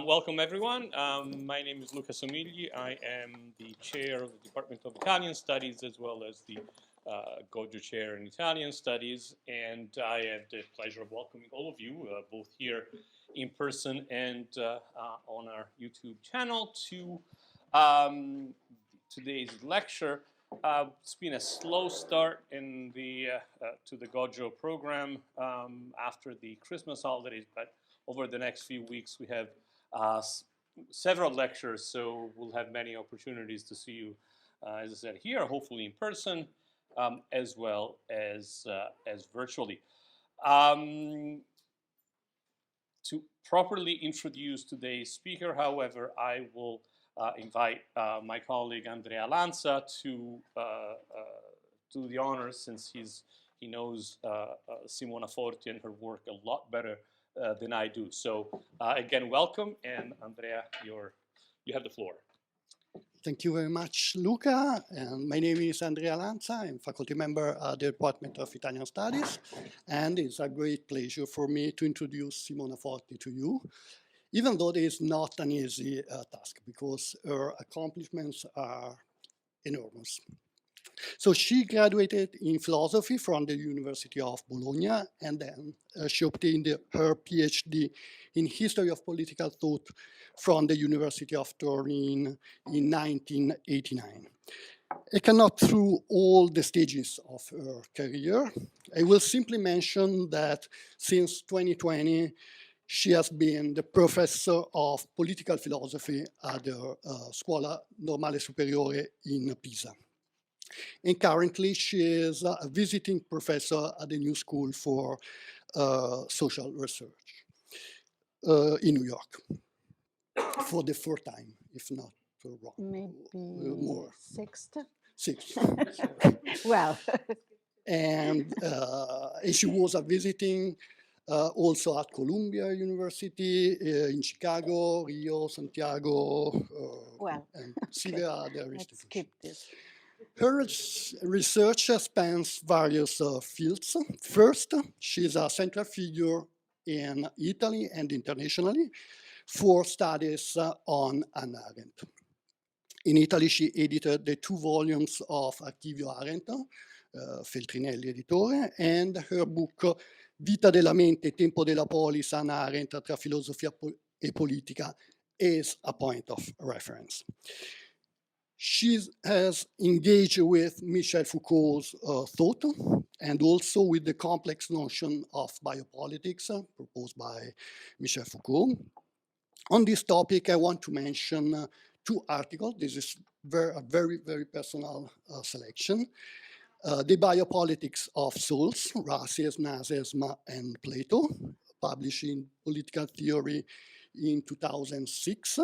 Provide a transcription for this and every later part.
Welcome, everyone. My name is Luca Somigli. I am the chair of the Department of Italian Studies, as well as the Goggio chair in Italian Studies. And I have the pleasure of welcoming all of you, both here in person and on our YouTube channel, to today's lecture. It's been a slow start in the to the Goggio program after the Christmas holidays, but over the next few weeks we have several lectures, so we'll have many opportunities to see you, as I said, here, hopefully in person, as well as virtually. To properly introduce today's speaker, however, I will invite my colleague Andrea Lanza to do the honors, since he knows Simona Forti and her work a lot better than I do. So again, welcome, and Andrea, you have the floor. Thank you very much, Luca. And my name is Andrea Lanza. I'm faculty member at the Department of Italian Studies, and it's a great pleasure for me to introduce Simona Forti to you, even though it is not an easy task, because her accomplishments are enormous. So she graduated in philosophy from the University of Bologna, and then she obtained her PhD in history of political thought from the University of Turin in 1989. I cannot through all the stages of her career. I will simply mention that since 2020, she has been the professor of political philosophy at the Scuola Normale Superiore in Pisa. And currently, she is a visiting professor at the New School for Social Research in New York for the fourth time, if not wrong. Maybe more. Sixth? Sixth. Well. And she was a visiting also at Columbia University in Chicago, Rio, Santiago, and several other Let's institutions. skip this. Her research spans various fields. First, she's a central figure in Italy and internationally for studies on Hannah Arendt. In Italy, she edited the 2 volumes of Archivio Arendt, Feltrinelli editore, and her book Vita della mente, Tempo della polis, Hannah Arendt tra filosofia e politica is a point of reference. She has engaged with Michel Foucault's thought, and also with the complex notion of biopolitics proposed by Michel Foucault. On this topic, I want to mention 2 articles. This is a very, very personal selection. The Biopolitics of Souls, Racism, Nazism, and Plato, published in Political Theory in 2006.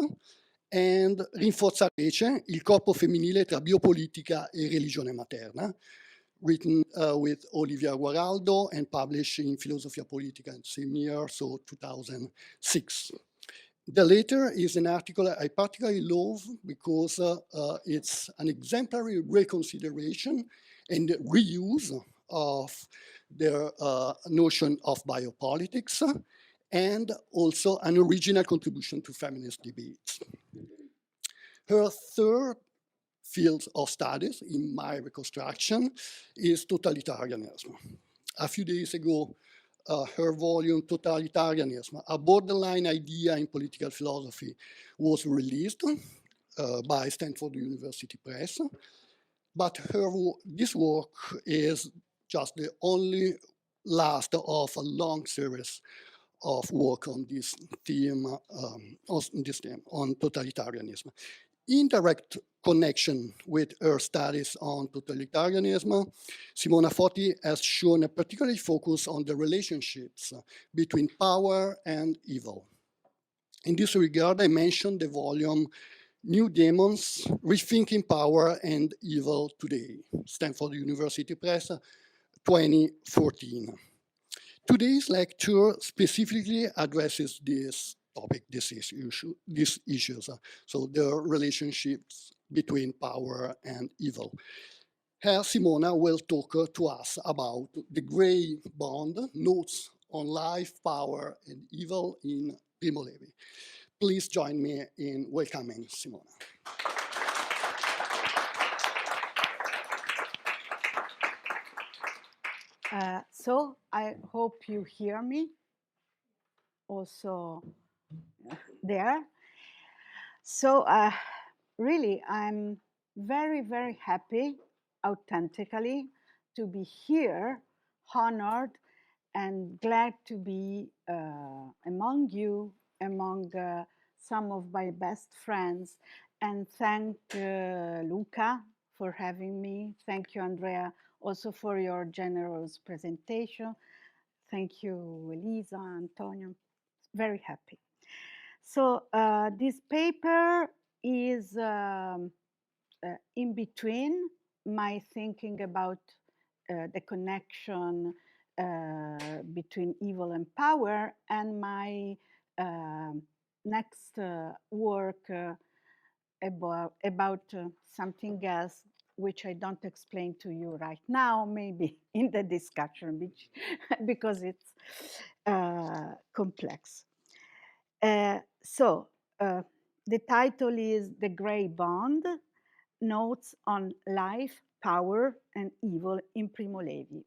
And Rinforzare il corpo femminile tra biopolitica e religione materna, written with Olivia Guaraldo and published in Philosophia Politica in the same year, so 2006. The latter is an article I particularly love because it's an exemplary reconsideration and reuse of the notion of biopolitics, and also an original contribution to feminist debates. Her third field of studies, in my reconstruction, is totalitarianism. A few days ago, her volume, Totalitarianism, a borderline idea in political philosophy, was released by Stanford University Press. But this work is just the only last of a long series of work on this theme, on totalitarianism. In direct connection with her studies on totalitarianism, Simona Forti has shown a particular focus on the relationships between power and evil. In this regard, I mentioned the volume New Demons, Rethinking Power and Evil Today, Stanford University Press, 2014. Today's lecture specifically addresses this topic, these issues. So the relationships between power and evil. Here, Simona will talk to us about the gray bond, notes on life, power, and evil in Primo Levi. Please join me in welcoming Simona. So I hope you hear me also there. So really, I'm very, very happy, authentically, to be here, honored, and glad to be among you, among some of my best friends, and thank Luca for having me. Thank you, Andrea, also for your generous presentation. Thank you, Elisa, Antonio. Very happy. So this paper is in between my thinking about the connection between evil and power and my next work about something else which I don't explain to you right now, maybe in the discussion, which, because it's complex. So the title is The Gray Bond, Notes on Life, Power, and Evil in Primo Levi.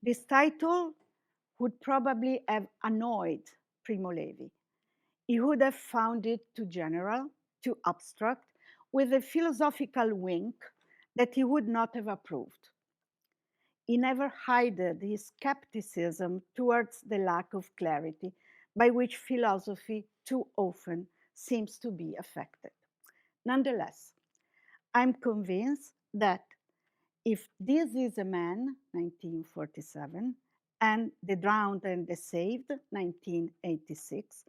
This title would probably have annoyed Primo Levi. He would have found it too general, too abstract, with a philosophical wink that he would not have approved. He never hid his skepticism towards the lack of clarity by which philosophy too often seems to be affected. Nonetheless, I'm convinced that if This Is a Man, 1947, and The Drowned and the Saved, 1986,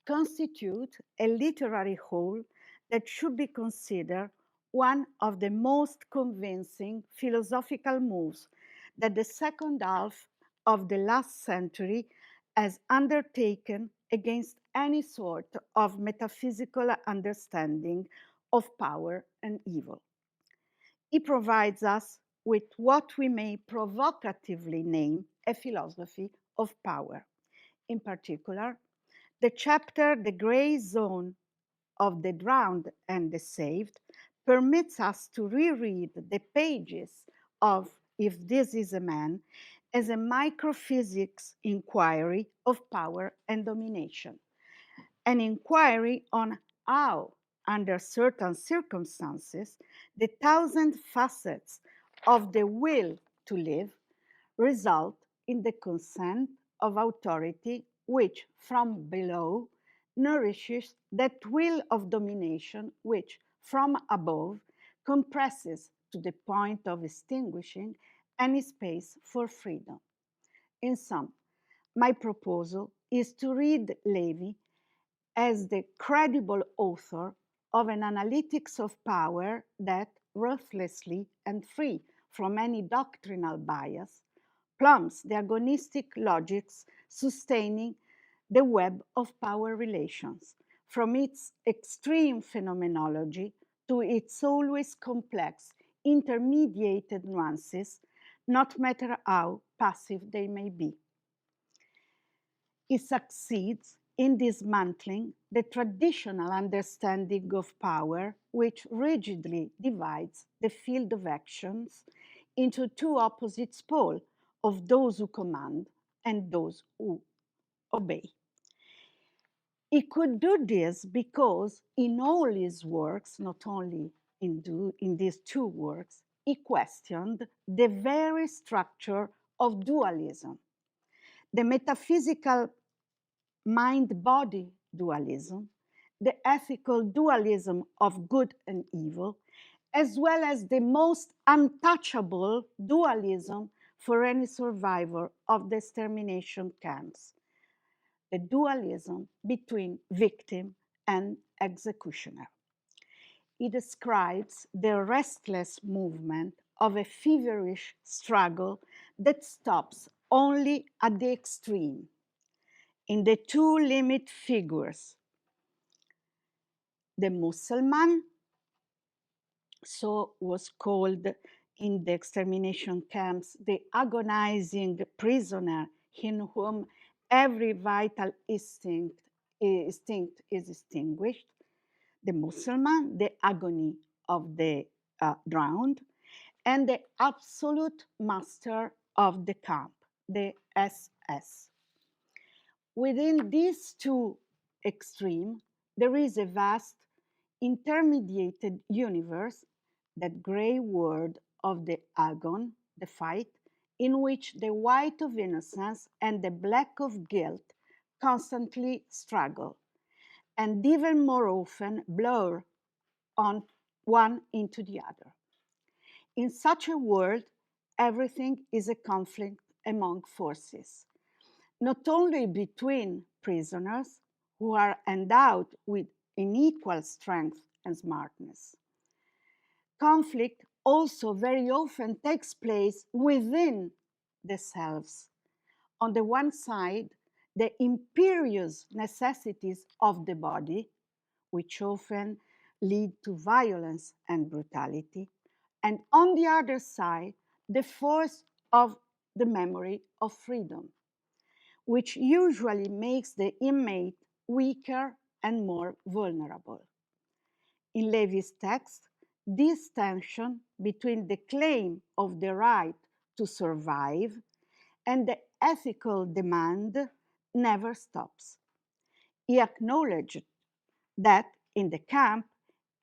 constitute a literary whole that should be considered one of the most convincing philosophical moves that the second half of the last century has undertaken against any sort of metaphysical understanding of power and evil. It provides us with what we may provocatively name a philosophy of power. In particular, the chapter The Gray Zone of the Drowned and the Saved permits us to reread the pages of If This Is a Man as a microphysics inquiry of power and domination, an inquiry on how, under certain circumstances, the thousand facets of the will to live result in the consent of authority which, from below, nourishes that will of domination which, from above, compresses to the point of extinguishing any space for freedom. In sum, my proposal is to read Levi as the credible author of an analytics of power that, ruthlessly and free from any doctrinal bias, plumbs the agonistic logics sustaining the web of power relations, from its extreme phenomenology to its always complex, intermediated nuances, not matter how passive they may be. It succeeds in dismantling the traditional understanding of power, which rigidly divides the field of actions into two opposite poles of those who command and those who obey. He could do this because in all his works, not only in these two works, he questioned the very structure of dualism, the metaphysical mind-body dualism, the ethical dualism of good and evil, as well as the most untouchable dualism for any survivor of the extermination camps, the dualism between victim and executioner. He describes the restless movement of a feverish struggle that stops only at the extreme. in the two limit figures. The Mussulman, so was called in the extermination camps, the agonizing prisoner in whom every vital instinct is extinguished. The Mussulman, the agony of the drowned, and the absolute master of the camp, the SS. Within these two extremes, there is a vast intermediated universe, that gray world of the agon, the fight, in which the white of innocence and the black of guilt constantly struggle, and even more often blur on one into the other. In such a world, everything is a conflict among forces, not only between prisoners who are endowed with unequal strength and smartness. Conflict also very often takes place within the selves. On the one side, the imperious necessities of the body, which often lead to violence and brutality, and on the other side, the force of the memory of freedom, which usually makes the inmate weaker and more vulnerable. In Levi's text, this tension between the claim of the right to survive and the ethical demand never stops. He acknowledged that in the camp,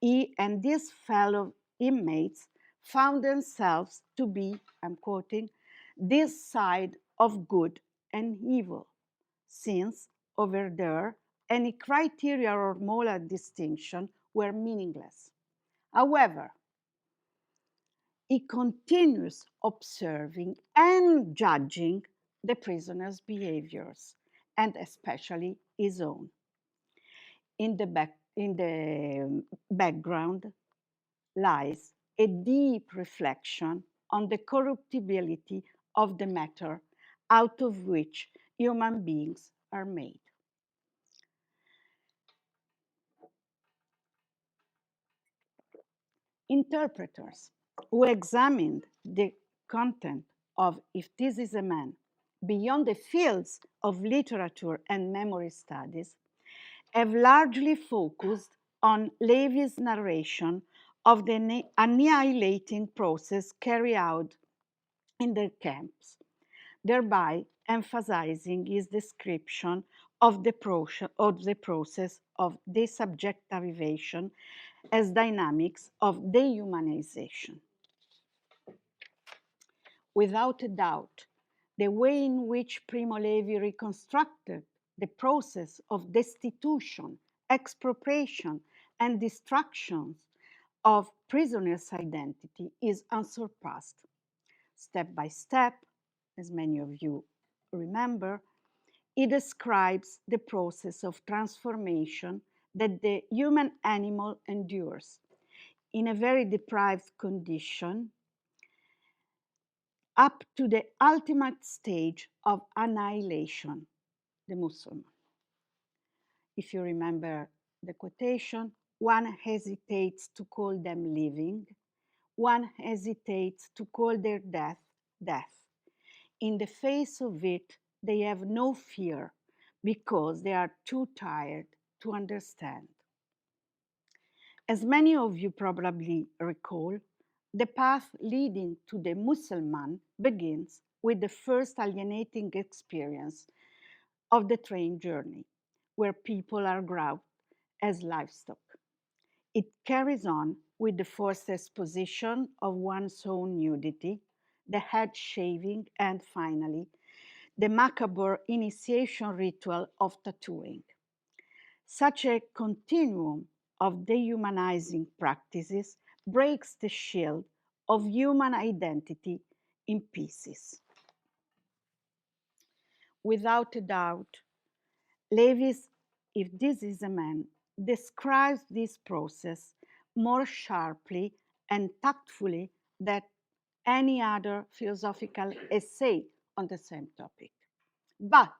he and his fellow inmates found themselves to be, I'm quoting, this side of good and evil, since over there any criteria or moral distinction were meaningless. However, he continues observing and judging the prisoner's behaviors, and especially his own. In the background lies a deep reflection on the corruptibility of the matter out of which human beings are made. Interpreters who examined the content of If This Is a Man beyond the fields of literature and memory studies have largely focused on Levi's narration of the annihilating process carried out in the camps, thereby emphasizing his description of the process of desubjectivation as dynamics of dehumanization. Without a doubt, the way in which Primo Levi reconstructed the process of destitution, expropriation, and destruction of prisoners' identity is unsurpassed. Step by step, as many of you remember, he describes the process of transformation that the human animal endures in a very deprived condition up to the ultimate stage of annihilation, the Muslim. If you remember the quotation, one hesitates to call them living, one hesitates to call their death, death. In the face of it, they have no fear because they are too tired to understand. As many of you probably recall, the path leading to the Mussulman begins with the first alienating experience of the train journey, where people are grabbed as livestock. It carries on with the forced exposition of one's own nudity, the head shaving, and finally, the macabre initiation ritual of tattooing. Such a continuum of dehumanizing practices breaks the shield of human identity in pieces. Without a doubt, Levi's If This Is a Man describes this process more sharply and tactfully than any other philosophical essay on the same topic. But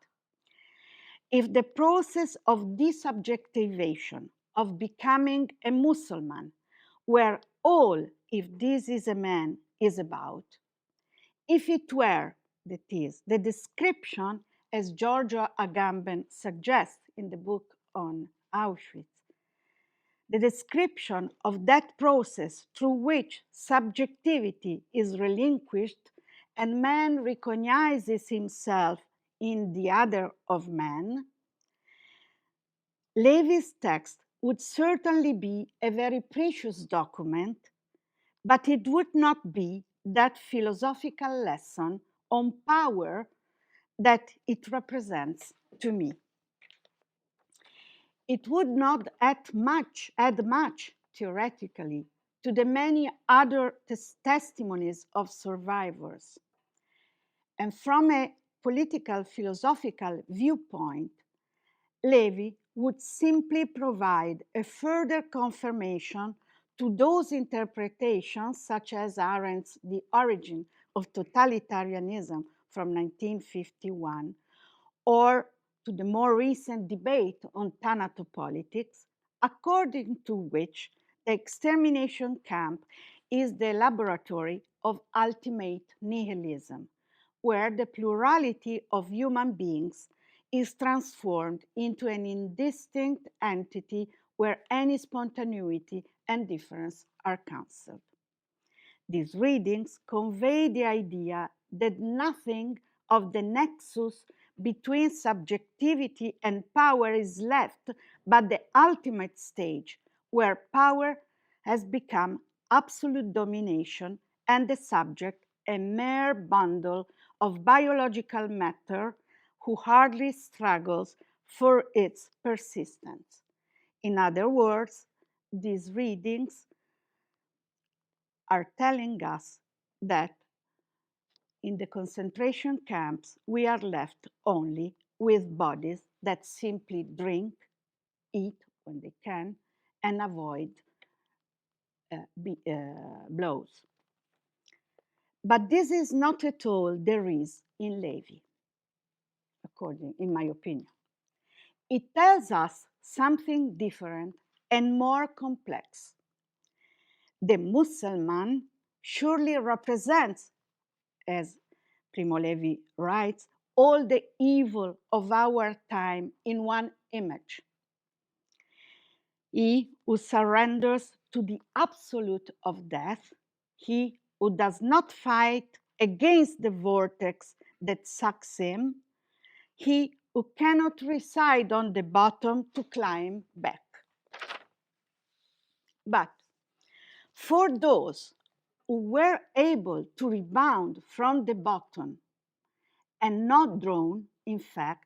If the process of desubjectivation, of becoming a Muslim, were all, if this is a man, is about, if it were, that is, the description, as Giorgio Agamben suggests in the book on Auschwitz, the description of that process through which subjectivity is relinquished and man recognizes himself in the other of man, Levi's text would certainly be a very precious document, but it would not be that philosophical lesson on power that it represents to me. It would not add much theoretically to the many other testimonies of survivors. And from a political philosophical viewpoint, Levi would simply provide a further confirmation to those interpretations, such as Arendt's The Origin of Totalitarianism from 1951, or to the more recent debate on thanatopolitics, according to which the extermination camp is the laboratory of ultimate nihilism, where the plurality of human beings is transformed into an indistinct entity where any spontaneity and difference are cancelled. These readings convey the idea that nothing of the nexus between subjectivity and power is left but the ultimate stage where power has become absolute domination and the subject a mere bundle of biological matter who hardly struggles for its persistence. In other words, these readings are telling us that in the concentration camps, we are left only with bodies that simply drink, eat when they can, and avoid blows. But this is not at all there is in Levi, in my opinion. It tells us something different and more complex. The Muslim surely represents, as Primo Levi writes, all the evil of our time in one image. He who surrenders to the absolute of death, he who does not fight against the vortex that sucks him, he who cannot reside on the bottom to climb back. But for those who were able to rebound from the bottom and not drawn, in fact,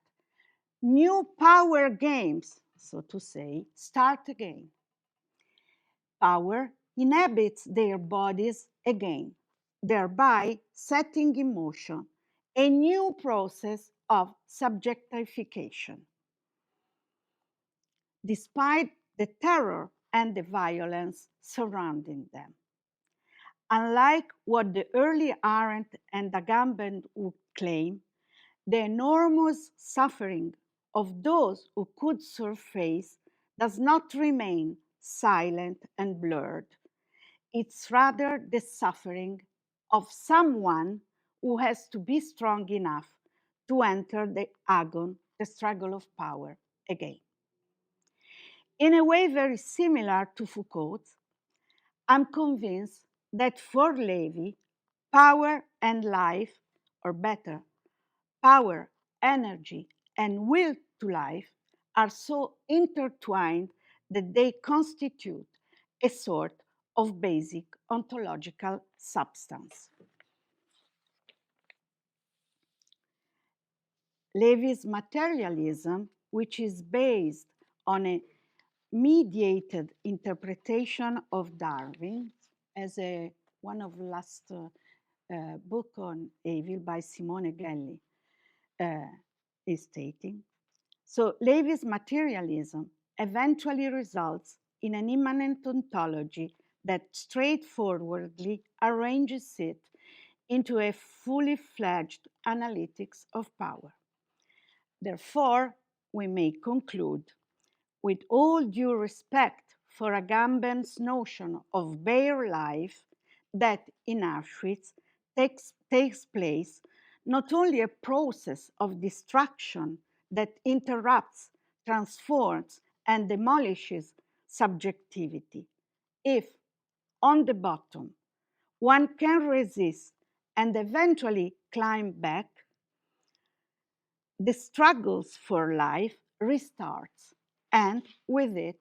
new power games, so to say, start again. Power inhabits their bodies again, thereby setting in motion a new process of subjectification. Despite the terror and the violence surrounding them. Unlike what the early Arendt and Agamben would claim, the enormous suffering of those who could surface does not remain silent and blurred. It's rather the suffering of someone who has to be strong enough to enter the agon, the struggle of power again. In a way very similar to Foucault's, I'm convinced that for Levi, power and life, or better, power, energy, and will to life are so intertwined that they constitute a sort of basic ontological substance. Levi's materialism, which is based on a mediated interpretation of Darwin, as one of the last book on evil by Simone Gelli is stating. So Levi's materialism eventually results in an immanent ontology that straightforwardly arranges it into a fully fledged analytics of power. Therefore, we may conclude, with all due respect for Agamben's notion of bare life, that in Auschwitz takes place not only a process of destruction that interrupts, transforms, and demolishes subjectivity. If, on the bottom, one can resist and eventually climb back, the struggles for life restarts, and with it,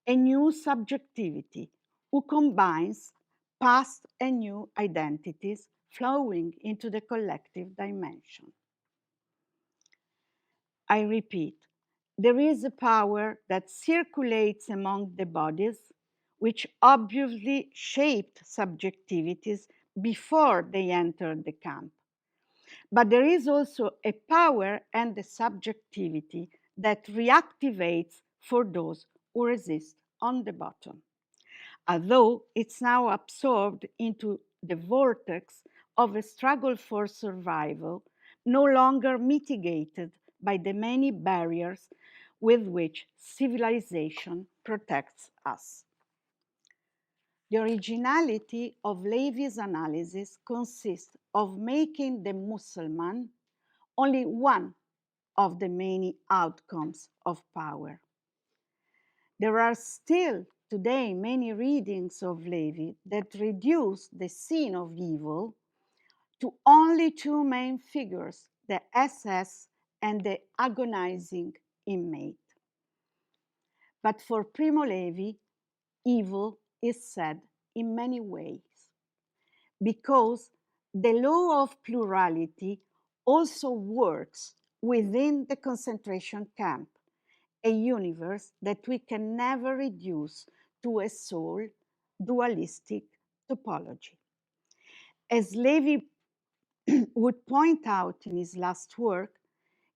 a new subjectivity who combines past and new identities flowing into the collective dimension. I repeat, there is a power that circulates among the bodies, which obviously shaped subjectivities before they entered the camp. But there is also a power and a subjectivity that reactivates for those who resist on the bottom, although it's now absorbed into the vortex of a struggle for survival, no longer mitigated by the many barriers with which civilization protects us. The originality of Levi's analysis consists of making the Muslim only one of the many outcomes of power. There are still today many readings of Levi that reduce the scene of evil to only two main figures, the SS and the agonizing inmate. But for Primo Levi, evil is said in many ways, because the law of plurality also works within the concentration camp, a universe that we can never reduce to a sole dualistic topology. As Levi would point out in his last work,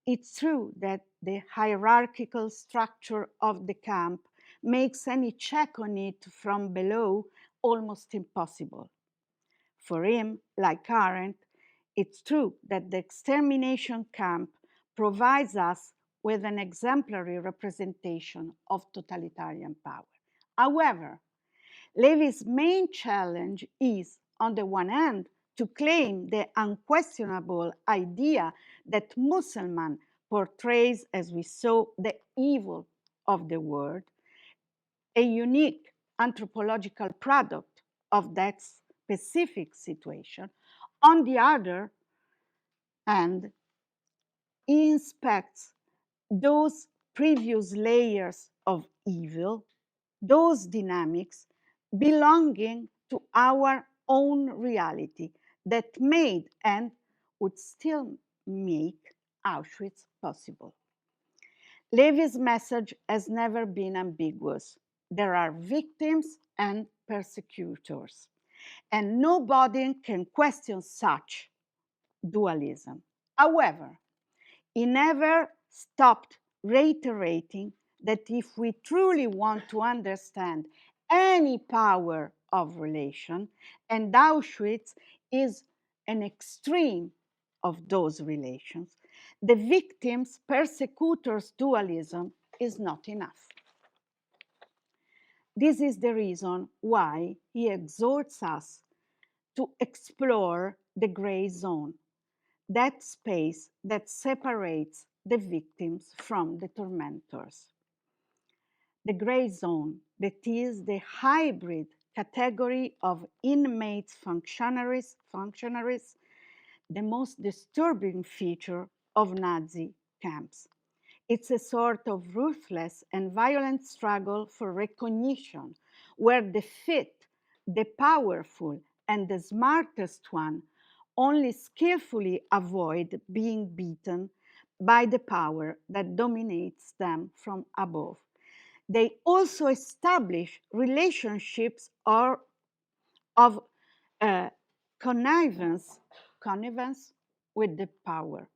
it's true that the hierarchical structure of the camp makes any check on it from below almost impossible. For him, like Arendt, it's true that the extermination camp provides us with an exemplary representation of totalitarian power. However, Levi's main challenge is, on the one hand, to claim the unquestionable idea that Muslim portrays, as we saw, the evil of the world, a unique anthropological product of that specific situation. On the other hand, he inspects those previous layers of evil, those dynamics belonging to our own reality that made and would still make Auschwitz possible. Levi's message has never been ambiguous. There are victims and persecutors, and nobody can question such dualism. However, he never stopped reiterating that if we truly want to understand any power of relation, and Auschwitz is an extreme of those relations, the victims' persecutors' dualism is not enough. This is the reason why he exhorts us to explore the gray zone, that space that separates the victims from the tormentors. The gray zone, that is the hybrid category of inmates functionaries, the most disturbing feature of Nazi camps. It's a sort of ruthless and violent struggle for recognition, where the fit, the powerful, and the smartest one only skillfully avoid being beaten by the power that dominates them from above. They also establish relationships of connivance with the power.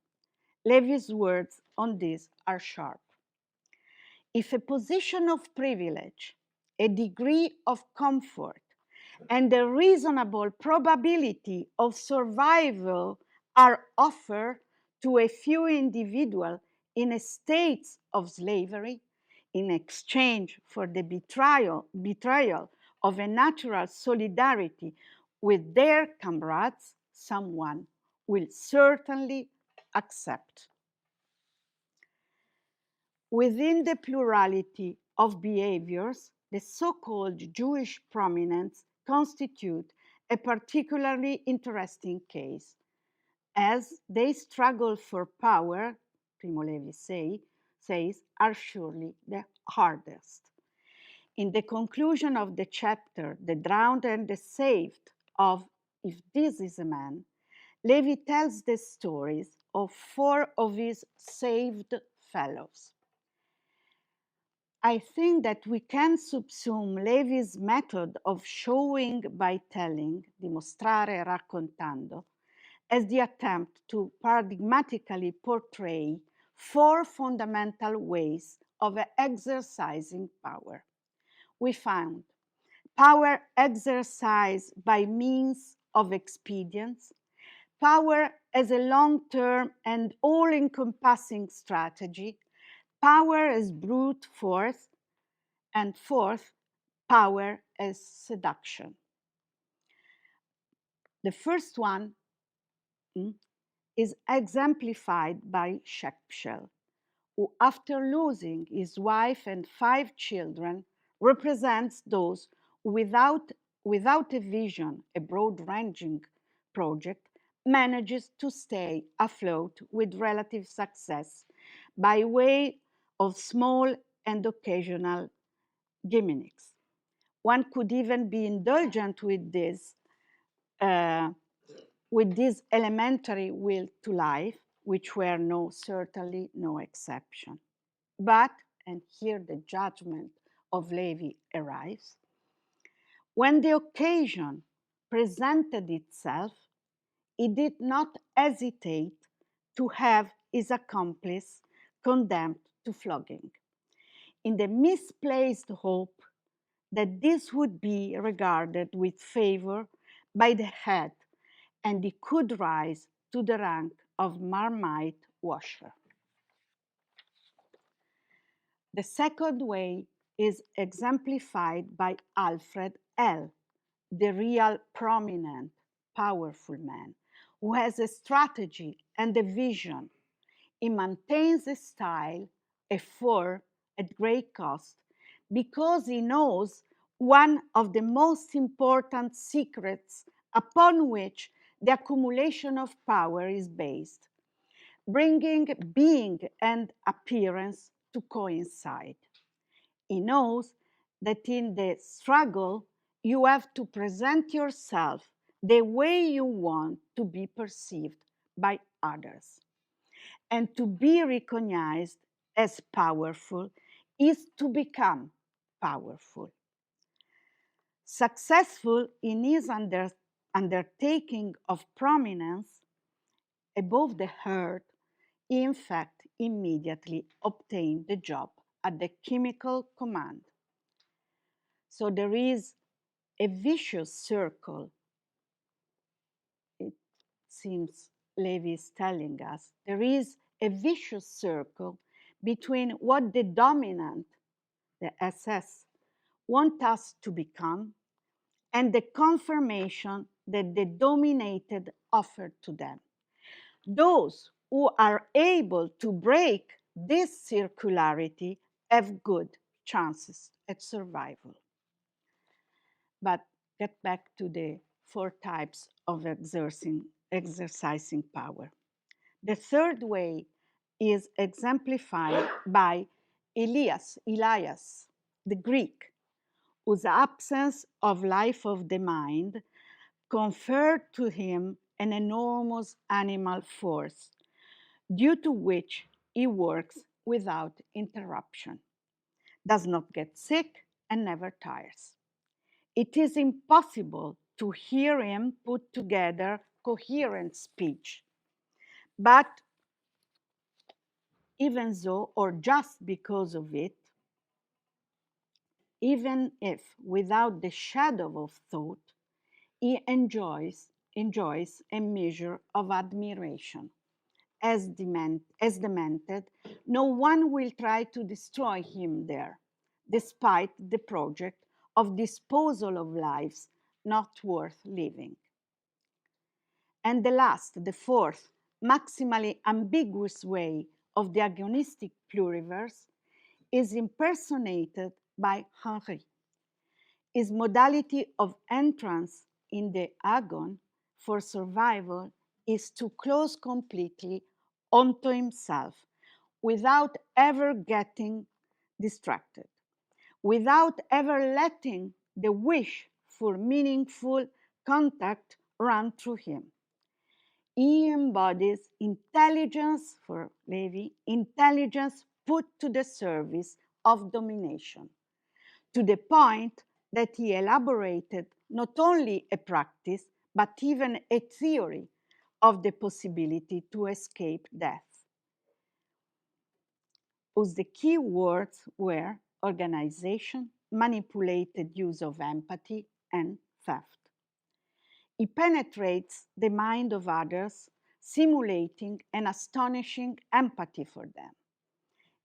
Levi's words on this are sharp. If a position of privilege, a degree of comfort, and a reasonable probability of survival are offered to a few individuals in a state of slavery, in exchange for the betrayal of a natural solidarity with their comrades, someone will certainly accept. Within the plurality of behaviors, the so-called Jewish prominents constitute a particularly interesting case, as they struggle for power, Primo Levi says, are surely the hardest. In the conclusion of the chapter, The Drowned and the Saved, of If This Is a Man, Levi tells the stories of 4 of his saved fellows. I think that we can subsume Levi's method of showing by telling, dimostrare raccontando, as the attempt to paradigmatically portray 4 fundamental ways of exercising power. We found power exercised by means of expedience, power as a long-term and all-encompassing strategy, power as brute force, and fourth, power as seduction. The first one is exemplified by Shepshel, who, after losing his wife and 5 children, represents those who, without a vision, a broad-ranging project, manages to stay afloat with relative success by way of small and occasional gimmicks. One could even be indulgent with this elementary will to life, which were certainly no exception. But, and here the judgment of Levi arrives, when the occasion presented itself, he did not hesitate to have his accomplice condemned to flogging, in the misplaced hope that this would be regarded with favor by the head and he could rise to the rank of marmite washer. The second way is exemplified by Alfred L., the real prominent, powerful man, who has a strategy and a vision. He maintains a style, a form at great cost, because he knows one of the most important secrets upon which the accumulation of power is based, bringing being and appearance to coincide. He knows that in the struggle, you have to present yourself the way you want to be perceived by others. And to be recognized as powerful is to become powerful. Successful in his undertaking of prominence above the herd, he in fact immediately obtained the job at the chemical command. So there is a vicious circle, it seems Levi is telling us. There is a vicious circle between what the dominant, the SS, want us to become and the confirmation that the dominated offered to them. Those who are able to break this circularity have good chances at survival. But get back to the 4 types of exercising power. The third way is exemplified by Elias, the Greek, whose absence of life of the mind conferred to him an enormous animal force, due to which he works without interruption, does not get sick, and never tires. It is impossible to hear him put together coherent speech. But even so, or just because of it, even if without the shadow of thought, he enjoys a measure of admiration. as demented, no one will try to destroy him there, despite the project of disposal of lives not worth living. And the fourth, maximally ambiguous way of the agonistic pluriverse is impersonated by Henry. His modality of entrance in the agon for survival is to close completely onto himself without ever getting distracted, without ever letting the wish for meaningful contact run through him. He embodies intelligence, for Levi, intelligence put to the service of domination, to the point that he elaborated not only a practice, but even a theory of the possibility to escape death, whose the key words were organization, manipulated use of empathy, and theft. He penetrates the mind of others, simulating an astonishing empathy for them.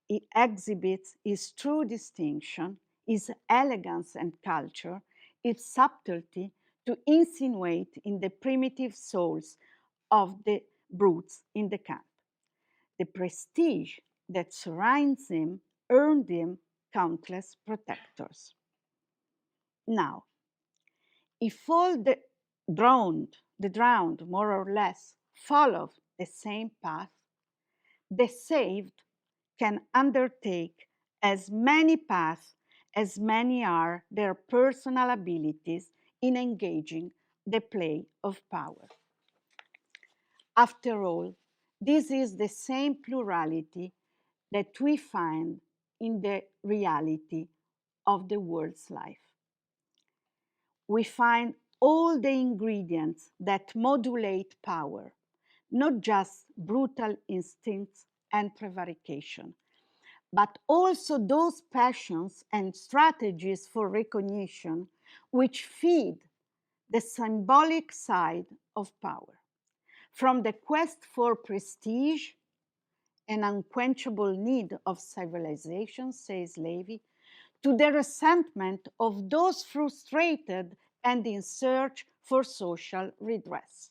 He exhibits his true distinction, his elegance and culture, his subtlety to insinuate in the primitive souls of the brutes in the camp. The prestige that surrounds him earned him countless protectors. Now, if all the drowned more or less follow the same path, the saved can undertake as many paths as many are their personal abilities in engaging the play of power. After all, this is the same plurality that we find in the reality of the world's life. We find all the ingredients that modulate power, not just brutal instincts and prevarication, but also those passions and strategies for recognition which feed the symbolic side of power. From the quest for prestige, an unquenchable need of civilization, says Levi, to the resentment of those frustrated and in search for social redress.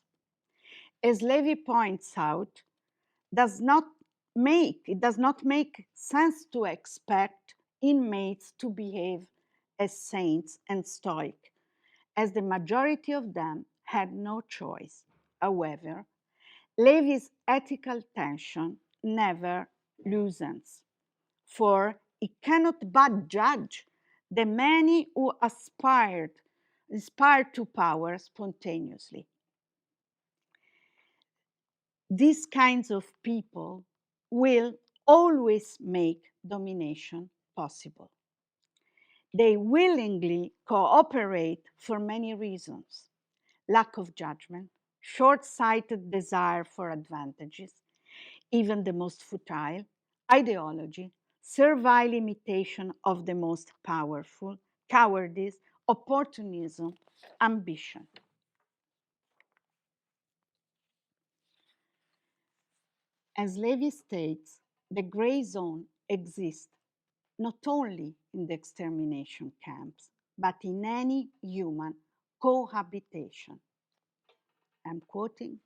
As Levi points out, it does not make sense to expect inmates to behave as saints and stoic, as the majority of them had no choice. However, Levi's ethical tension never loosens, for he cannot but judge the many who aspire to power spontaneously. These kinds of people will always make domination possible. They willingly cooperate for many reasons: lack of judgment, short-sighted desire for advantages, even the most futile, ideology, servile imitation of the most powerful, cowardice, opportunism, ambition. As Levi states, the gray zone exists not only in the extermination camps, but in any human cohabitation. I'm quoting,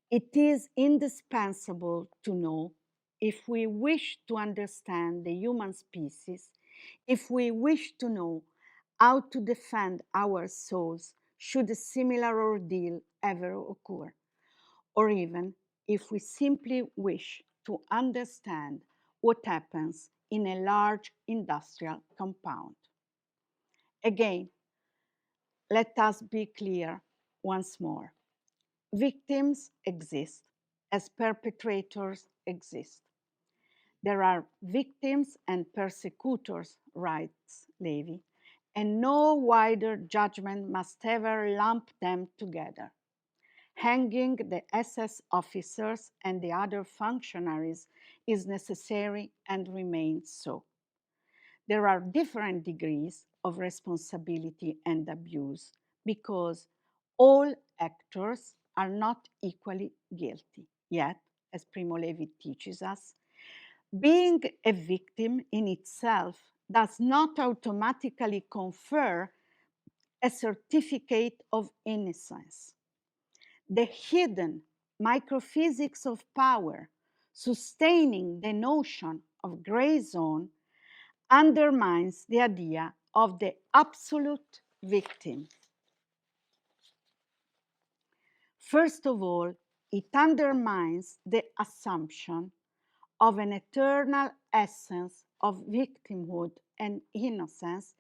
"It is indispensable to know, if we wish to understand the human species, if we wish to know how to defend our souls should a similar ordeal ever occur, or even if we simply wish to understand what happens in a large industrial compound." Again, let us be clear once more. Victims exist as perpetrators exist. There are victims and persecutors, writes Levi, and no wider judgment must ever lump them together. Hanging the SS officers and the other functionaries is necessary and remains so. There are different degrees of responsibility and abuse because all actors are not equally guilty. Yet, as Primo Levi teaches us, being a victim in itself does not automatically confer a certificate of innocence. The hidden microphysics of power sustaining the notion of gray zone undermines the idea of the absolute victim. First of all, it undermines the assumption of an eternal essence of victimhood and innocence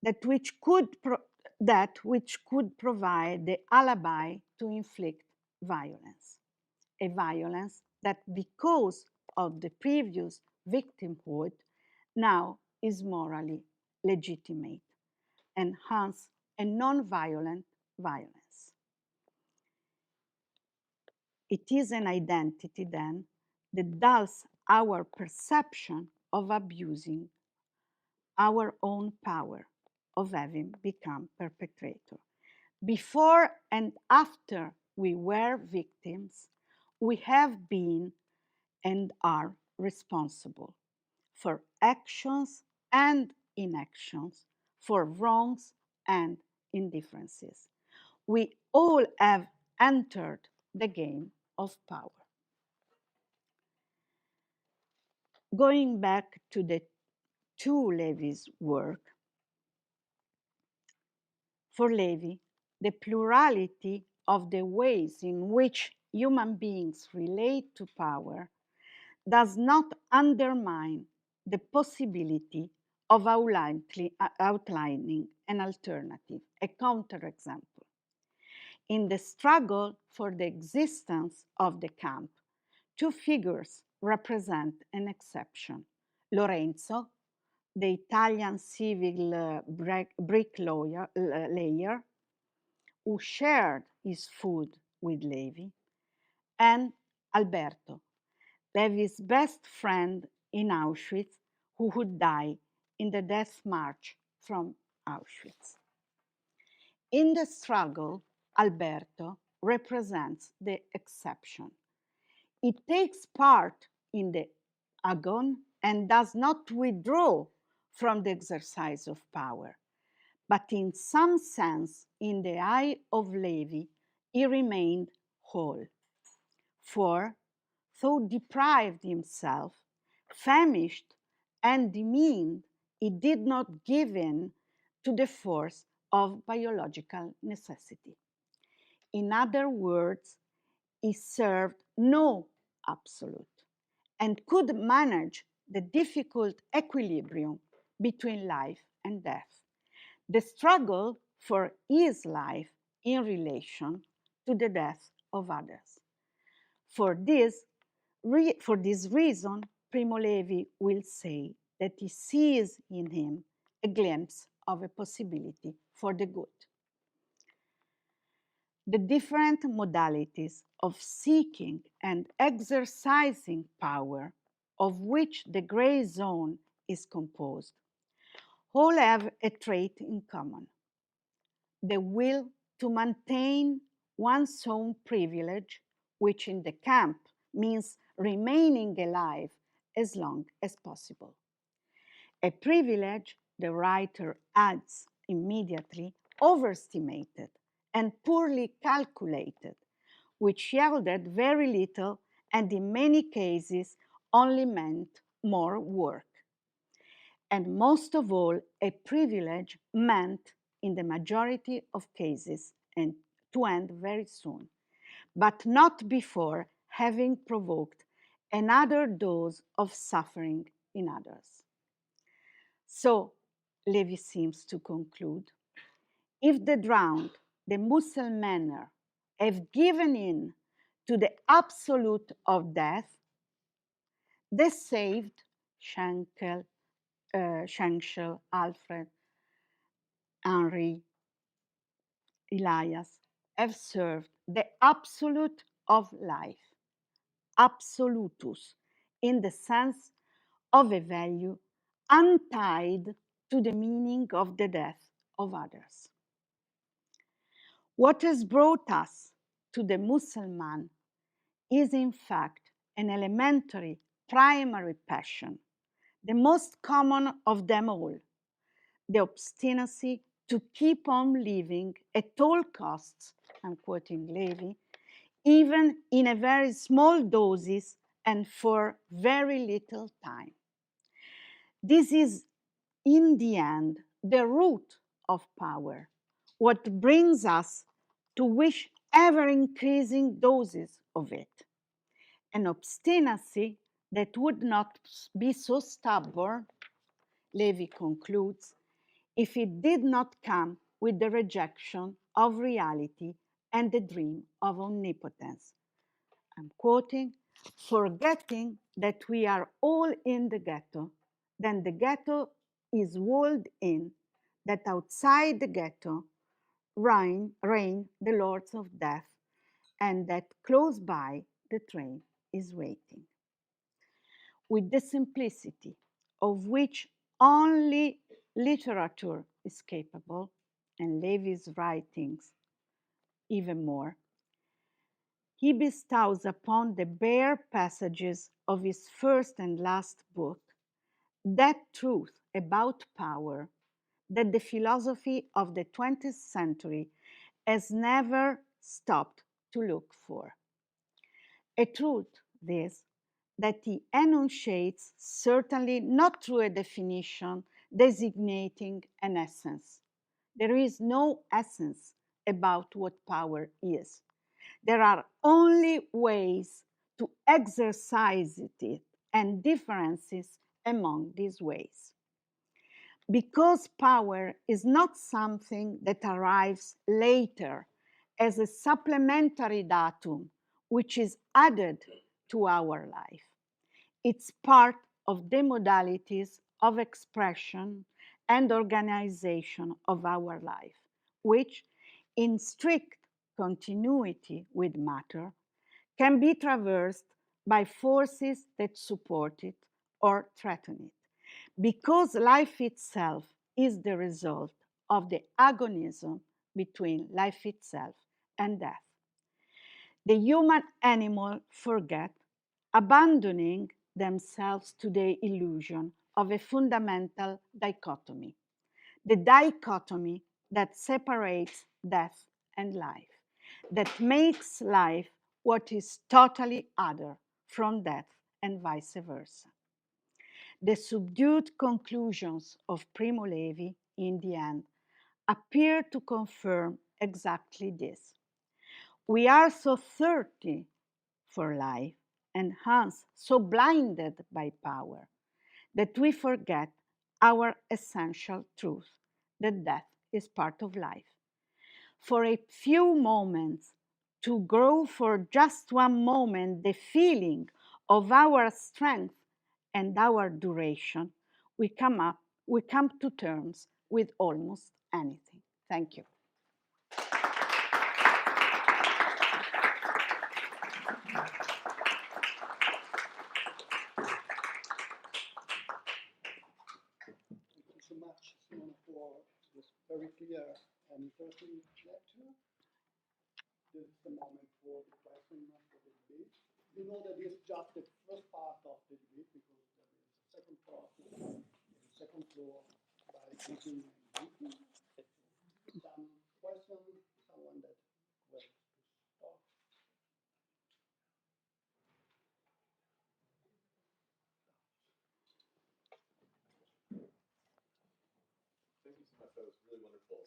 that which could provide the alibi to inflict violence. A violence that, because of the previous victimhood, now is morally legitimate and hence a non-violent violence. It is an identity, then, that dulls our perception of abusing our own power, of having become perpetrator. Before and after we were victims, we have been and are responsible for actions and inactions, for wrongs and indifferences. We all have entered the game of power. Going back to Levi's work, for Levi, the plurality of the ways in which human beings relate to power does not undermine the possibility of outlining an alternative, a counterexample. In the struggle for the existence of the camp, two figures represent an exception. Lorenzo, the Italian civil bricklayer, who shared his food with Levi, and Alberto, Levi's best friend in Auschwitz, who would die in the death march from Auschwitz. In the struggle, Alberto represents the exception. It takes part in the agon and does not withdraw from the exercise of power. But in some sense, in the eye of Levi, he remained whole. For, though deprived himself, famished, and demeaned, he did not give in to the force of biological necessity. In other words, he served no absolute and could manage the difficult equilibrium between life and death, the struggle for his life in relation to the death of others. For this reason, Primo Levi will say that he sees in him a glimpse of a possibility for the good. The different modalities of seeking and exercising power, of which the gray zone is composed, all have a trait in common: the will to maintain one's own privilege, which in the camp means remaining alive as long as possible. A privilege, the writer adds immediately, overestimated and poorly calculated, which yielded very little and in many cases only meant more work. And most of all, a privilege meant, in the majority of cases, and to end very soon, but not before having provoked another dose of suffering in others. So, Levi seems to conclude, if the drowned, the Muselmänner, have given in to the absolute of death, the saved, Schenkel, Alfred, Henri, Elias, have served the absolute of life, absolutus, in the sense of a value untied to the meaning of the death of others. What has brought us to the Mussulman is in fact an elementary, primary passion, the most common of them all, the obstinacy to keep on living at all costs, I'm quoting Levi, even in a very small doses and for very little time. This is, in the end, the root of power, what brings us to wish ever-increasing doses of it. An obstinacy that would not be so stubborn, Levi concludes, if it did not come with the rejection of reality and the dream of omnipotence. I'm quoting, forgetting that we are all in the ghetto, then the ghetto is walled in, that outside the ghetto reign the lords of death, and that close by the train is waiting. With the simplicity of which only literature is capable, and Levi's writings even more, he bestows upon the bare passages of his first and last book that truth about power that the philosophy of the 20th century has never stopped to look for. A truth, this, that he enunciates certainly not through a definition designating an essence. There is no essence about what power is. There are only ways to exercise it and differences among these ways. Because power is not something that arrives later as a supplementary datum which is added to our life. It's part of the modalities of expression and organization of our life, which, in strict continuity with matter, can be traversed by forces that support it or threaten it, because life itself is the result of the agonism between life itself and death. The human animal forget, abandoning themselves to the illusion of a fundamental dichotomy, the dichotomy that separates death and life, that makes life what is totally other from death and vice versa. The subdued conclusions of Primo Levi, in the end, appear to confirm exactly this. We are so thirsty for life and hence so blinded by power that we forget our essential truth, that death is part of life. For a few moments, to grow for just one moment the feeling of our strength and our duration, we come to terms with almost anything. Thank you. Thank you so much, Simona, for this very clear and interesting lecture. This is the moment for the question and for the debate. You know that this is just the first part of the debate because there is a second part in the second floor by Rethinking and Rethinking. Some questions, someone that will start. Thank you so much. That was really wonderful.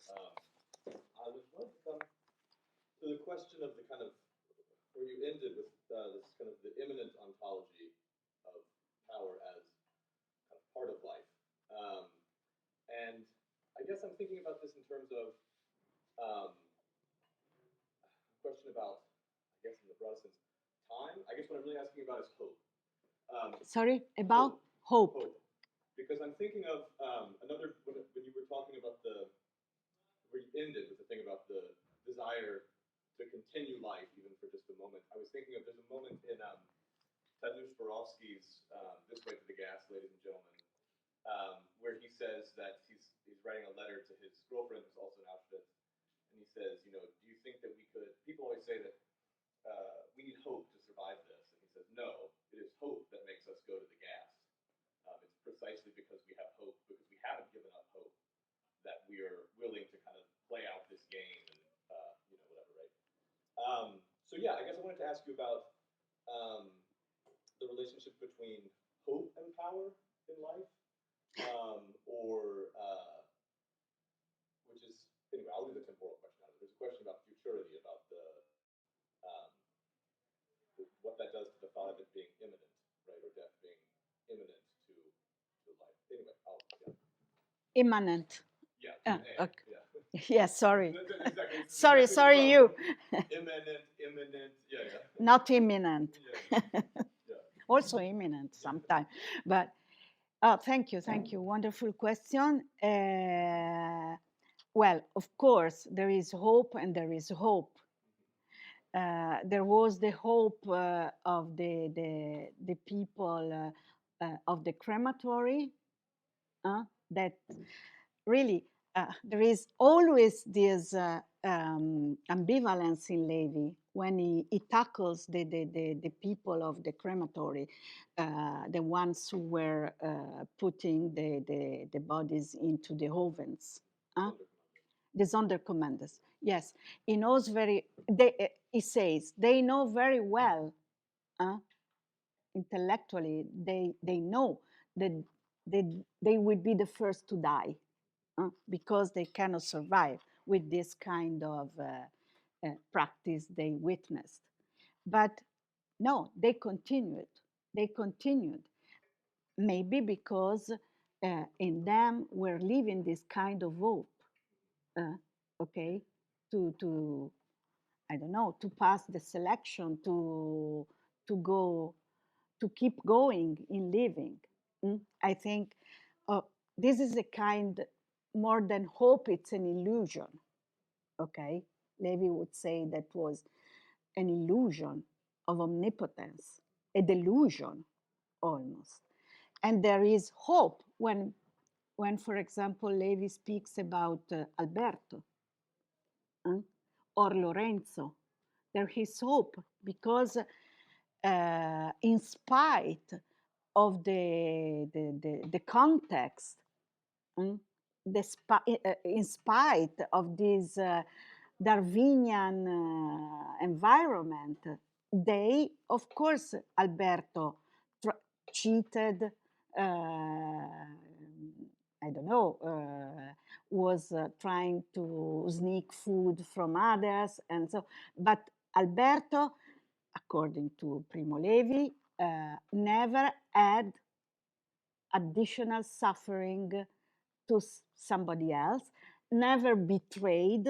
I was wanting to come to the question of the kind of where you ended with this kind of the immanent ontology of power as kind of part of life. And I guess I'm thinking about this in terms of a question about, I guess in the broad sense, time. I guess what I'm really asking about is hope. Sorry, about hope. Hope. Because I'm thinking of another, when you were talking about where you ended with the thing about the desire to continue life even for just a moment. I was thinking of, there's a moment in Tadeusz Borowski's This Way to the Gas, Ladies and Gentlemen, where he says that he's writing a letter to his girlfriend who's also in Auschwitz, and he says, you know, do you think that we could, people always say that we need hope to survive So yeah, I guess I wanted to ask you about the relationship between hope and power in life, or which is anyway. I'll leave the temporal question out of it. There's a question about futurity, about um, what that does to the thought of it being imminent, right, or death being imminent to life. Anyway, Immanent. Yeah. Okay. Yeah. Yeah, sorry. Exactly. Sorry, Exactly sorry, you. imminent. Yeah. Not imminent. Yeah. Yeah. Also imminent sometimes. But thank you. Wonderful question. Well, of course, there is hope and there is hope. There was the hope of the people of the crematory that really there is always this ambivalence in Levi when he tackles the people of the crematory, the ones who were putting the bodies into the ovens. The Sonderkommanders. Yes, he knows he says, they know very well, intellectually, they know that they will be the first to die because they cannot survive with this kind of practice they witnessed. But no, they continued. Maybe because in them we're living this kind of hope, okay, to I don't know, to pass the selection, to go, to keep going in living. I think this is a kind, more than hope, it's an illusion. Okay, Levi would say that was an illusion of omnipotence, a delusion almost. And there is hope when for example, Levi speaks about Alberto or Lorenzo. There is hope because in spite of the context, in spite of this Darwinian environment, they, of course, Alberto cheated, I don't know, was trying to sneak food from others, and so, but Alberto, according to Primo Levi, never had additional suffering to somebody else, never betrayed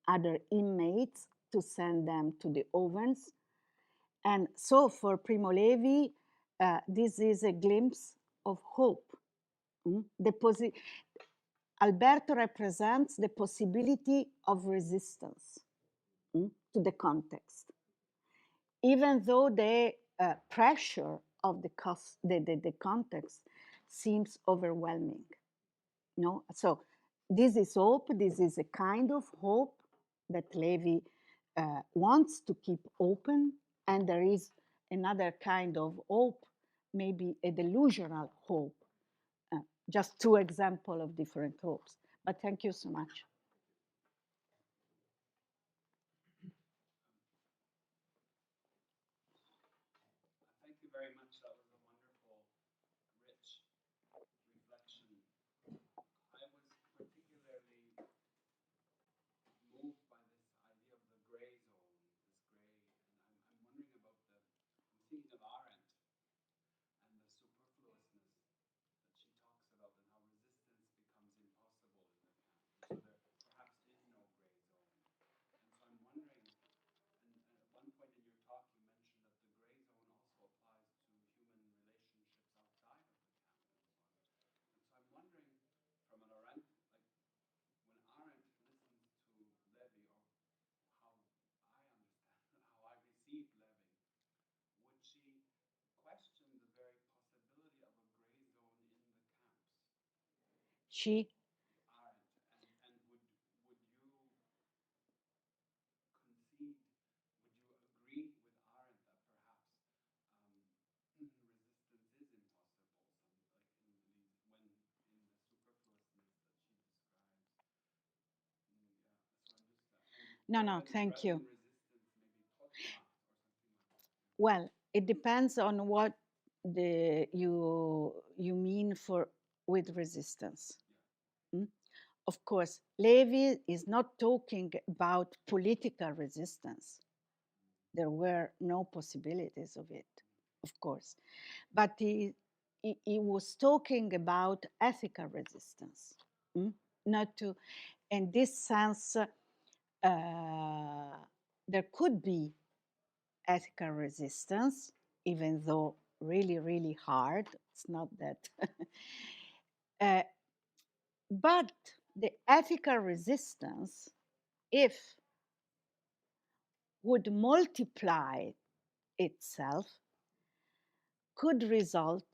other inmates to send them to the ovens. And so for Primo Levi, this is a glimpse of hope. Alberto represents the possibility of resistance to the context, even though the pressure of the context seems overwhelming. So this is hope. This is a kind of hope that Levi wants to keep open, and there is another kind of hope, maybe a delusional hope. Just two examples of different hopes. But thank you so much. Thank you very much. That was a wonderful, rich reflection. I was particularly moved by this idea of the gray zone, this gray, and I'm wondering about I'm thinking of Arendt and the superfluousness that she talks about and how resistance becomes impossible in the camp. And so there perhaps is no gray zone. And so I'm wondering, and at one point in your talk you mentioned that the gray zone also applies to human relationships outside of the camp and so on. And so I'm wondering, from an Arendt, like when Arendt listens to Levi, or how I understand, how I receive Levi, would she question the very possibility of a gray zone in the camps? She Arendt, and would you concede, would you agree with Arendt that perhaps resistance is impossible, like in these, when in the superfluousness that she describes? Yeah. So I'm just No, thank you. Resistance, maybe pot shot or something like that. Well, it depends on what you mean for with resistance. Mm? Of course, Levi is not talking about political resistance. There were no possibilities of it, of course. But he was talking about ethical resistance. Mm? Not to, in this sense, there could be ethical resistance, even though really, really hard. It's not that. uh, but the ethical resistance, if would multiply itself, could result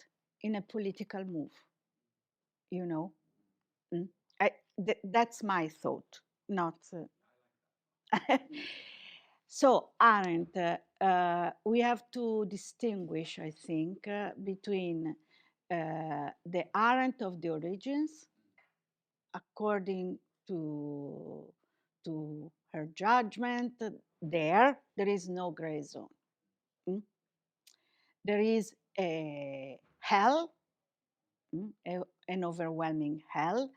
in a political move, you know? Mm. That's my thought, not. So, Arendt, we have to distinguish, I think, between the Arendt of the origins, according to her judgment. There is no gray zone. Mm? There is a hell, an overwhelming hell,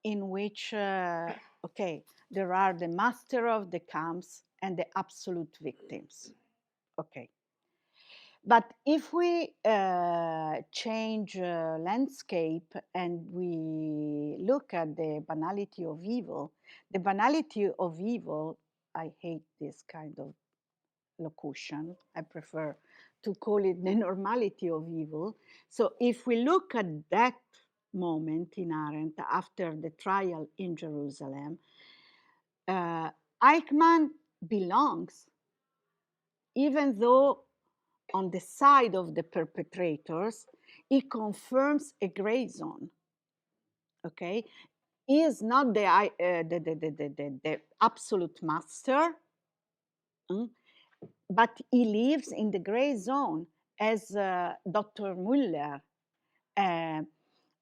in which, okay, there are the master of the camps and the absolute victims. Okay. But if we change landscape and we look at the banality of evil, the banality of evil, I hate this kind of locution. I prefer to call it the normality of evil. So if we look at that moment in Arendt after the trial in Jerusalem, Eichmann belongs, even though on the side of the perpetrators, he confirms a gray zone. Okay, he is not the absolute master, but he lives in the gray zone, as Dr. Muller.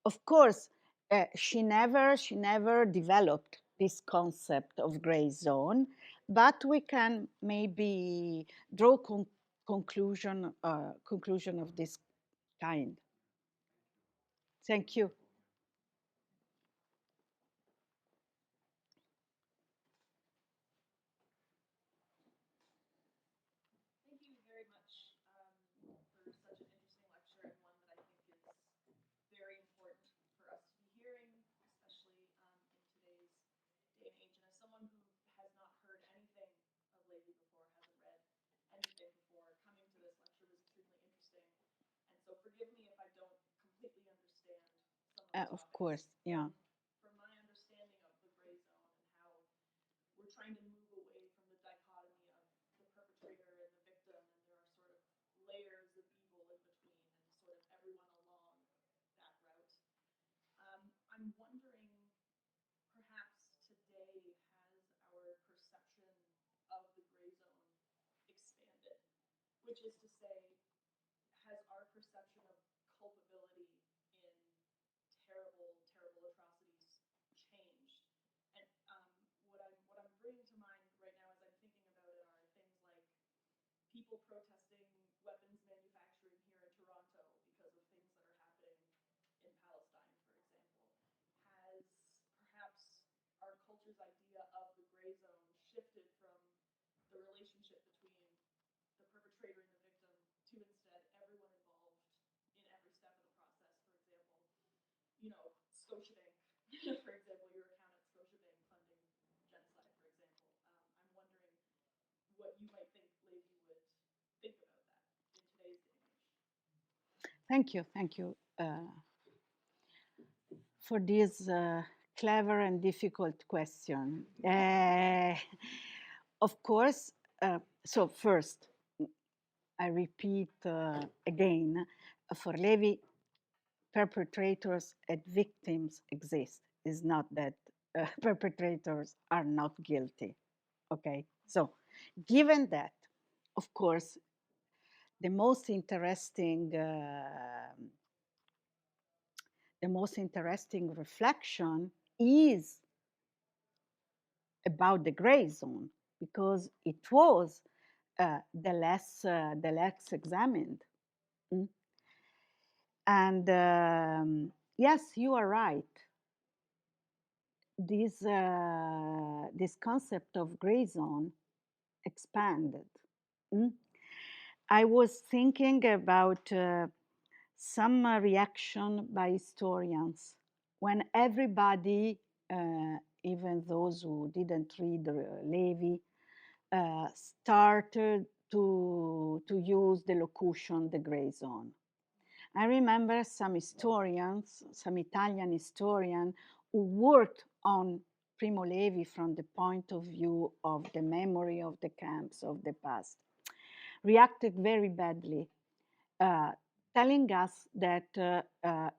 Of course, she never developed this concept of gray zone, but we can maybe draw conclusion of this kind. Thank you. Thank you very much for such an interesting lecture, and one that I think is very important for us to be hearing, especially in today's day and age. And as someone who has not heard anything of Levi before, hasn't read anything before, coming to this lecture was extremely interesting. And so forgive me if I don't completely understand some of the Of topics. course, yeah. From my understanding of the gray zone and how we're trying to move away from the dichotomy of the perpetrator and the victim, and there are sort of layers of evil in between, and sort of everyone along that route. I'm wondering, perhaps today, has our perception of the gray zone expanded? Which is to say, has our perception of culpability in terrible, terrible atrocities changed? And what I'm bringing to mind right now, as I'm thinking about it, are things like people protesting weapons manufacturing here in Toronto because of things that are happening in Palestine, for example. Has perhaps our culture's idea of the gray zone shifted from the relationship between the perpetrator and the victim to instead everyone involved in every step of the process? For example, Scotiabank, for example, your account at Scotiabank funding genocide, for example. I'm wondering what you might think Levi would think about that in today's day and age. Thank you for this clever and difficult question. Of course, so first, I repeat again, for Levi, perpetrators and victims exist. It's not that perpetrators are not guilty. Okay, so given that, of course, the most interesting reflection is about the gray zone, because it was the less examined. Mm. And yes, you are right. This concept of gray zone expanded. Mm. I was thinking about some reaction by historians when everybody, even those who didn't read Levi, started to use the locution the gray zone. I remember some historians, some Italian historian, who worked on Primo Levi from the point of view of the memory of the camps of the past, reacted very badly, telling us that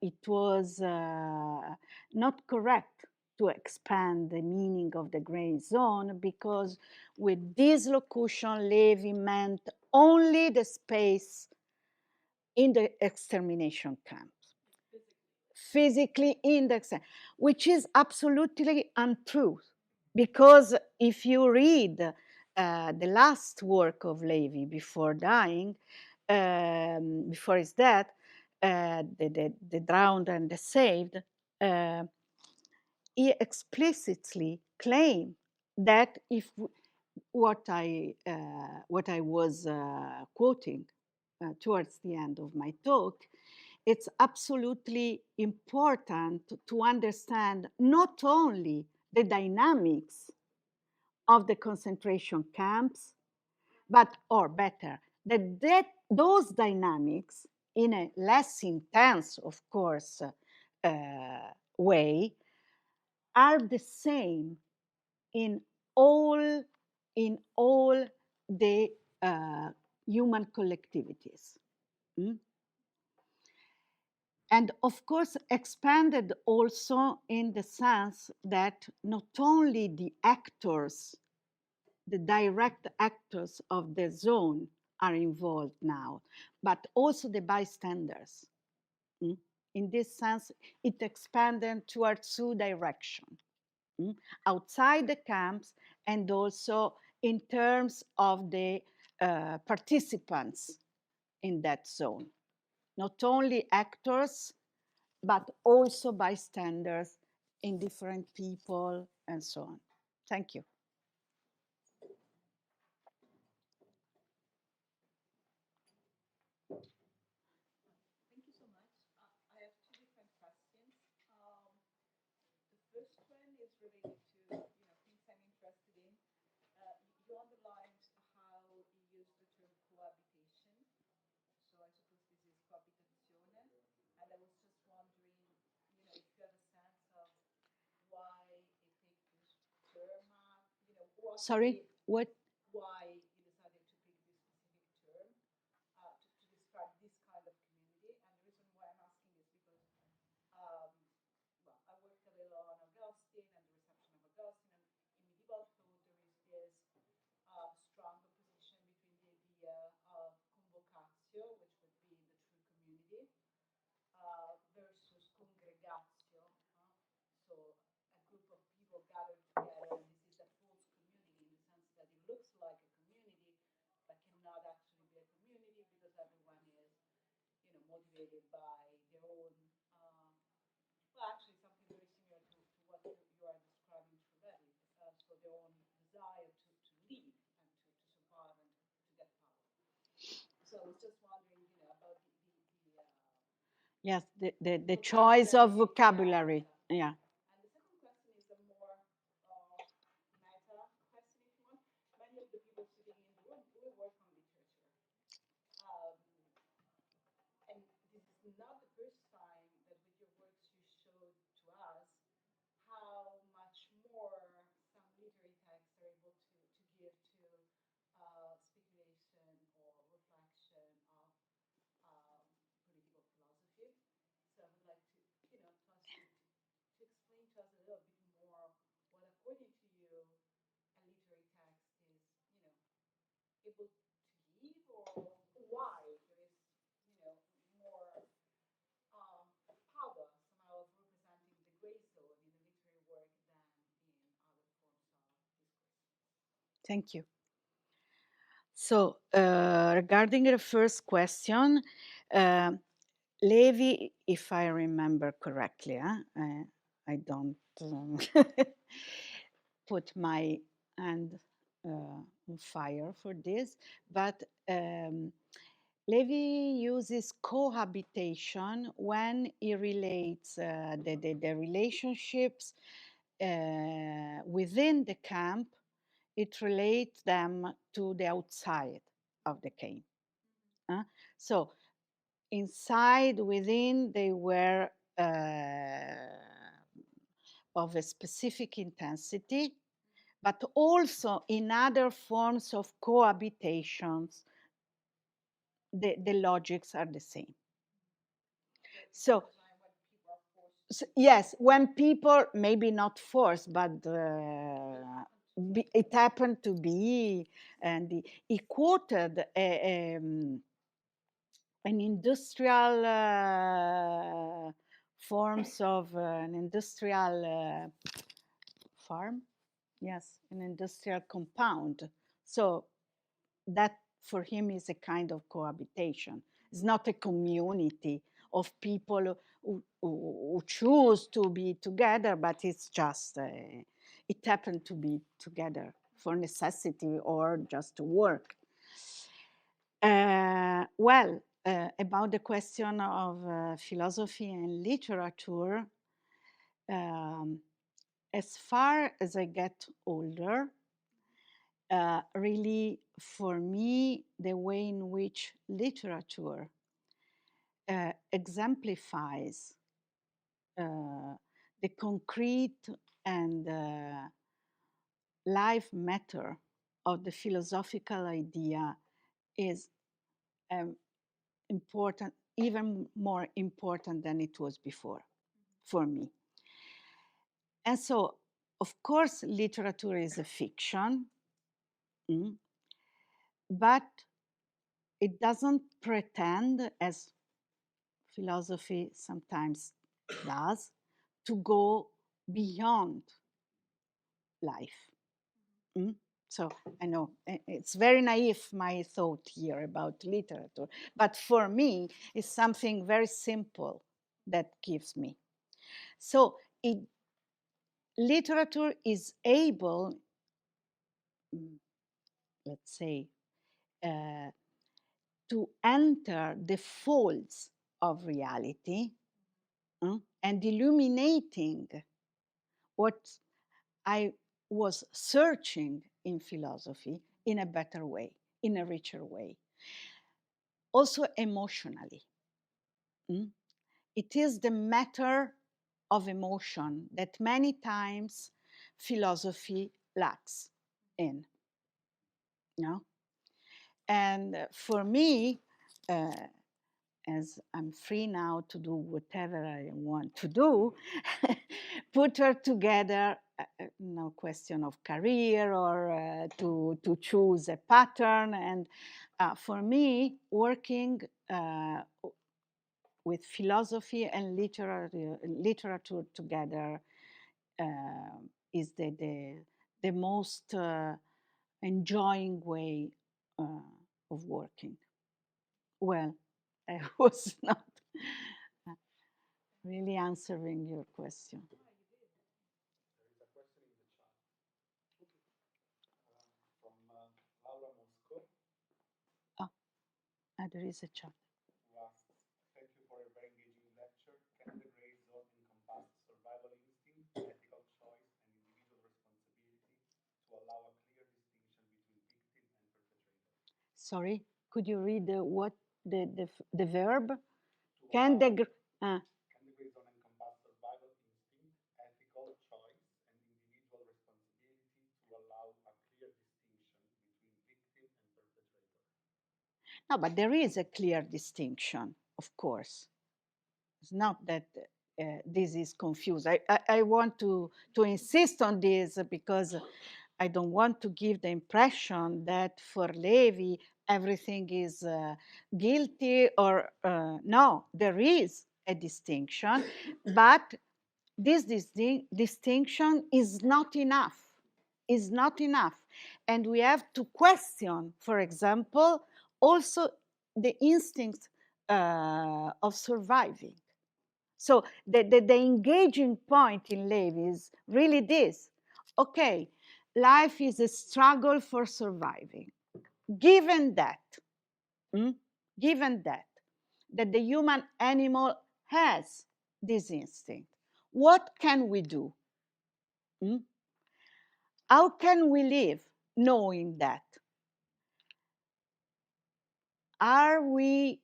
it was not correct to expand the meaning of the gray zone because with this locution, Levi meant only the space in the extermination camps. Physically in the which is absolutely untrue. Because if you read the last work of Levi before dying, before his death, the drowned and the saved, he explicitly claimed that if what I was quoting towards the end of my talk, it's absolutely important to understand not only the dynamics of the concentration camps, but, or better, that those dynamics in a less intense, of course, way, are the same in all the human collectivities. Mm? And of course, expanded also in the sense that not only the actors, the direct actors of the zone are involved now, but also the bystanders. Mm? In this sense, it expanded towards two directions. Mm? Outside the camps and also in terms of the participants in that zone. Not only actors, but also bystanders in different people and so on. Thank you. Thank you so much. I have two different questions. The first one is related to things I'm interested in. You underlined how you use the term cohabitation. So I suppose this is coabitazione. And I was just wondering, if you have a sense of why you picked this term, Sorry, what? Why you decided to pick this specific term to describe this kind of community. And the reason why I'm asking is because, well, I worked a little on Augustine and the reception of Augustine. And in medieval thought, there is this strong opposition between the idea of convocatio, which would be the true community, versus congregatio, so a group of people gathered together, and this is a false community in the sense that it looks like a community, but cannot actually be a community because everyone is, motivated by their own, well, actually something very similar to what you are describing through Levi, so their own desire to lead and to survive and to get power. So I was just wondering, about the Yes, the choice of vocabulary. Yeah. And the second question is a more meta question, if you want. Many of the people sitting in the room will work on literature. And this is not the first time that with your works you showed to us how much more some literary texts are able to give to speculation or reflection of political philosophy. So I would like to, to explain to us a little bit more what, according to you, a literary text is, able to give, or why there is, more power somehow of representing the gray zone in a literary work than in other forms of discourse. Thank you. So regarding the first question, Levi, if I remember correctly, I don't put my hand on fire for this, but Levi uses cohabitation when he relates the relationships within the camp. It relates them to the outside of the camp. So inside, within, they were of a specific intensity, but also in other forms of cohabitations, the logics are the same. So, yes, when people, maybe not forced, but it happened to be, and he quoted an industrial forms of an industrial farm, yes, an industrial compound. So that for him is a kind of cohabitation. It's not a community of people who choose to be together, but it's just, it happened to be together for necessity or just to work. About the question of philosophy and literature, as far as I get older, really, for me, the way in which literature exemplifies the concrete and life matter of the philosophical idea is important, even more important than it was before, for me. And so, of course, literature is a fiction, but it doesn't pretend, as philosophy sometimes does, to go beyond life. So I know it's very naive, my thought here about literature, but for me, it's something very simple that gives me. So literature is able, let's say, to enter the folds of reality and illuminating what I was searching in philosophy in a better way, in a richer way. Also emotionally. It is the matter of emotion that many times philosophy lacks in. And for me, as I'm free now to do whatever I want to do, put her together, no question of career or to choose a pattern. And for me, working with philosophy and literature together is the most enjoying way of working. Well, I was not really answering your question. There is a question in the chat from Laura Mosco. There is a chat. Who asks, thank you for a very engaging lecture. Can the gray zone encompass survival instinct, ethical choice, and individual responsibility to allow a clear distinction between victim and perpetrator? Sorry, could you read what the verb? Can the gray zone encompass survival instinct, ethical choice, and individual responsibility to allow a clear distinction between victim and perpetrator? No, but there is a clear distinction, of course. It's not that this is confused. I want to insist on this because I don't want to give the impression that for Levi everything is guilty or no, there is a distinction, but this distinction is not enough is not enough. And we have to question, for example, also the instinct of surviving. So the engaging point in Levi is really this. Okay, life is a struggle for surviving. Given that, given that the human animal has this instinct, what can we do? How can we live knowing that? Are we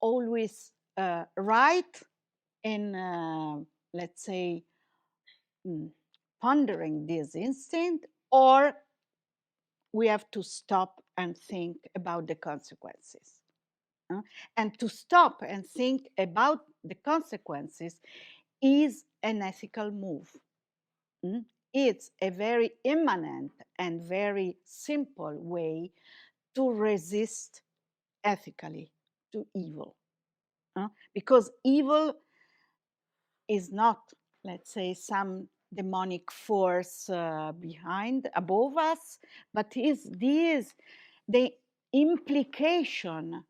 always right in, let's say, pondering this instinct, or we have to stop and think about the consequences? And to stop and think about the consequences is an ethical move. It's a very immanent and very simple way to resist ethically to evil. Because evil is not, let's say, some demonic force behind, above us, but is the implication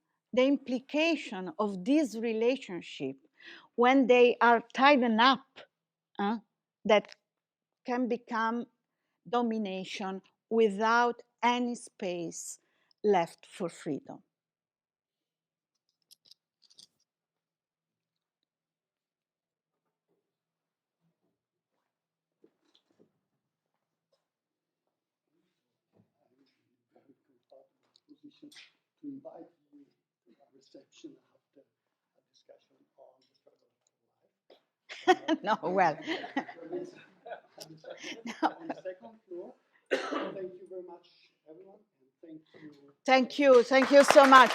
of this relationship when they are tightened up, that can become domination without any space left for freedom. Position to invite you to a reception after a discussion on the struggle for life. No, well. On the second floor. Thank you very much, everyone, and thank you. Thank you so much.